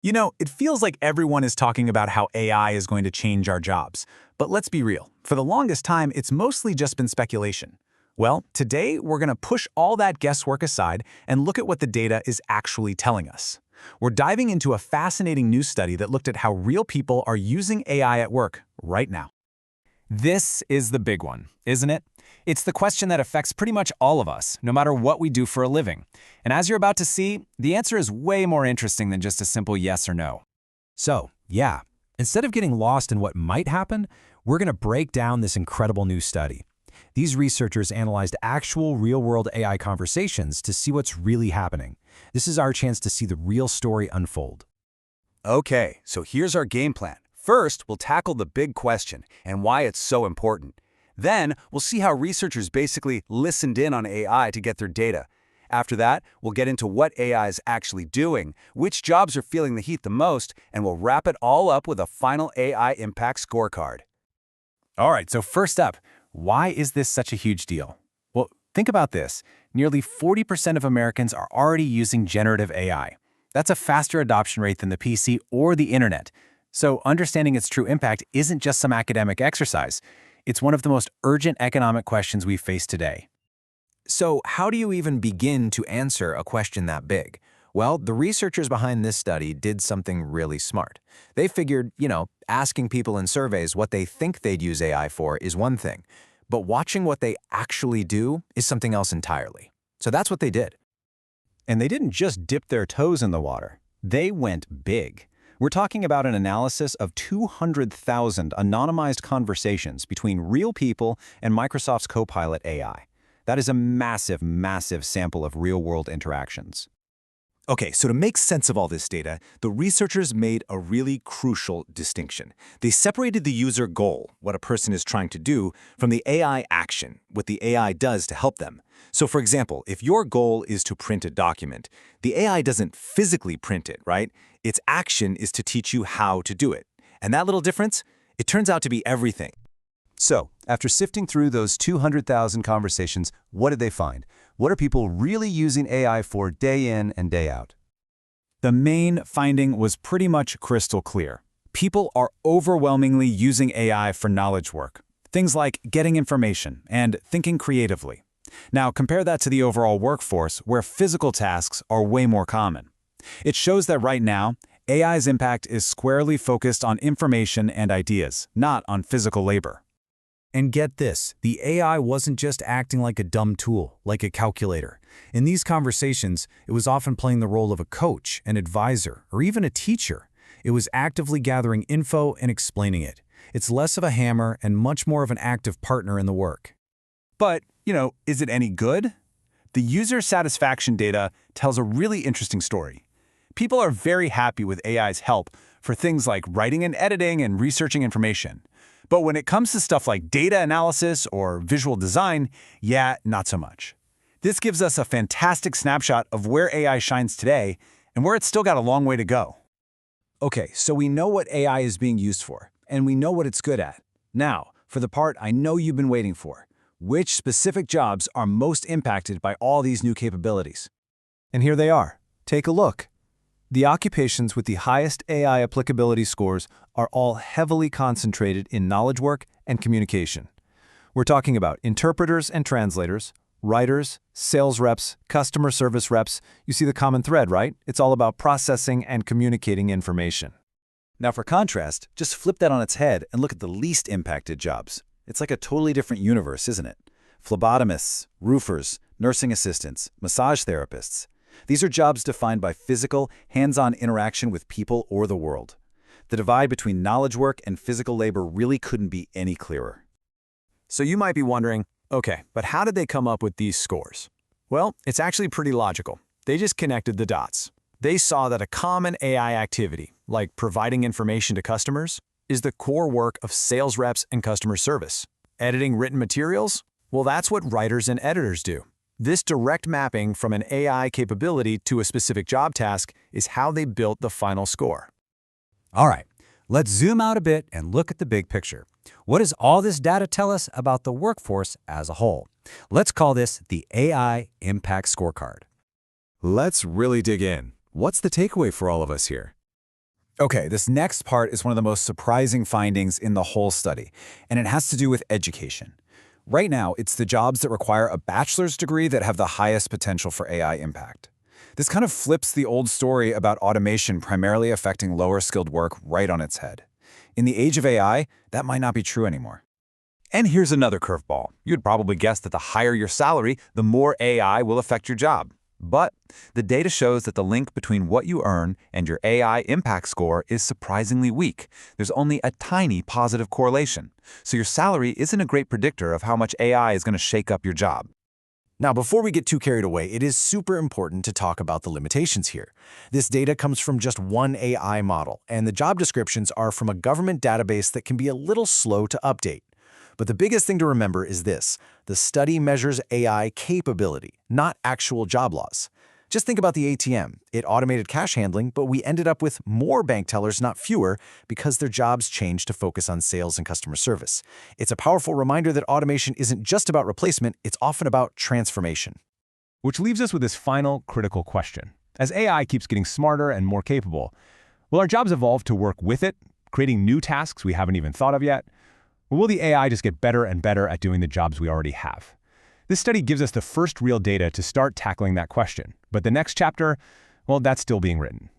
You know, it feels like everyone is talking about how AI is going to change our jobs. But let's be real. For the longest time, it's mostly just been speculation. Well, today we're going to push all that guesswork aside and look at what the data is actually telling us. We're diving into a fascinating new study that looked at how real people are using AI at work right now. This is the big one, isn't it? It's the question that affects pretty much all of us, no matter what we do for a living. And as you're about to see, the answer is way more interesting than just a simple yes or no. So, yeah, instead of getting lost in what might happen, we're going to break down this incredible new study. These researchers analyzed actual real-world AI conversations to see what's really happening. This is our chance to see the real story unfold. Okay, so here's our game plan. First, we'll tackle the big question and why it's so important. Then, we'll see how researchers basically listened in on AI to get their data. After that, we'll get into what AI is actually doing, which jobs are feeling the heat the most, and we'll wrap it all up with a final AI impact scorecard. All right, so first up, why is this such a huge deal? Well, think about this. Nearly 40% of Americans are already using generative AI. That's a faster adoption rate than the PC or the internet. So understanding its true impact isn't just some academic exercise. It's one of the most urgent economic questions we face today. So, how do you even begin to answer a question that big? Well, the researchers behind this study did something really smart. They figured, asking people in surveys what they think they'd use AI for is one thing, but watching what they actually do is something else entirely. So that's what they did. And they didn't just dip their toes in the water. They went big. We're talking about an analysis of 200,000 anonymized conversations between real people and Microsoft's Copilot AI. That is a massive, massive sample of real-world interactions. Okay, so to make sense of all this data, the researchers made a really crucial distinction. They separated the user goal, what a person is trying to do, from the AI action, what the AI does to help them. So for example, if your goal is to print a document, the AI doesn't physically print it, right? Its action is to teach you how to do it. And that little difference, it turns out to be everything. So, after sifting through those 200,000 conversations, what did they find? What are people really using AI for day in and day out? The main finding was pretty much crystal clear. People are overwhelmingly using AI for knowledge work. Things like getting information and thinking creatively. Now, compare that to the overall workforce, where physical tasks are way more common. It shows that right now, AI's impact is squarely focused on information and ideas, not on physical labor. And get this, the AI wasn't just acting like a dumb tool, like a calculator. In these conversations, it was often playing the role of a coach, an advisor, or even a teacher. It was actively gathering info and explaining it. It's less of a hammer and much more of an active partner in the work. But, is it any good? The user satisfaction data tells a really interesting story. People are very happy with AI's help for things like writing and editing and researching information. But when it comes to stuff like data analysis or visual design, not so much. This gives us a fantastic snapshot of where AI shines today and where it's still got a long way to go. Okay, so we know what AI is being used for, and we know what it's good at. Now, for the part I know you've been waiting for. Which specific jobs are most impacted by all these new capabilities? And here they are. Take a look. The occupations with the highest AI applicability scores are all heavily concentrated in knowledge work and communication. We're talking about interpreters and translators, writers, sales reps, customer service reps. You see the common thread, right? It's all about processing and communicating information. Now for contrast, just flip that on its head and look at the least impacted jobs. It's like a totally different universe, isn't it? Phlebotomists, roofers, nursing assistants, massage therapists. These are jobs defined by physical, hands-on interaction with people or the world. The divide between knowledge work and physical labor really couldn't be any clearer. So you might be wondering, okay, but how did they come up with these scores? Well, it's actually pretty logical. They just connected the dots. They saw that a common AI activity, like providing information to customers, is the core work of sales reps and customer service. Editing written materials? Well, that's what writers and editors do. This direct mapping from an AI capability to a specific job task is how they built the final score. All right, let's zoom out a bit and look at the big picture. What does all this data tell us about the workforce as a whole? Let's call this the AI Impact Scorecard. Let's really dig in. What's the takeaway for all of us here? Okay, this next part is one of the most surprising findings in the whole study, and it has to do with education. Right now, it's the jobs that require a bachelor's degree that have the highest potential for AI impact. This kind of flips the old story about automation primarily affecting lower-skilled work right on its head. In the age of AI, that might not be true anymore. And here's another curveball. You'd probably guess that the higher your salary, the more AI will affect your job. But the data shows that the link between what you earn and your AI impact score is surprisingly weak. There's only a tiny positive correlation. So your salary isn't a great predictor of how much AI is going to shake up your job. Now, before we get too carried away, it is super important to talk about the limitations here. This data comes from just one AI model, and the job descriptions are from a government database that can be a little slow to update. But the biggest thing to remember is this: the study measures AI capability, not actual job loss. Just think about the ATM. It automated cash handling, but we ended up with more bank tellers, not fewer, because their jobs changed to focus on sales and customer service. It's a powerful reminder that automation isn't just about replacement, it's often about transformation. Which leaves us with this final critical question. As AI keeps getting smarter and more capable, will our jobs evolve to work with it, creating new tasks we haven't even thought of yet? Or will the AI just get better and better at doing the jobs we already have? This study gives us the first real data to start tackling that question. But the next chapter, well, that's still being written.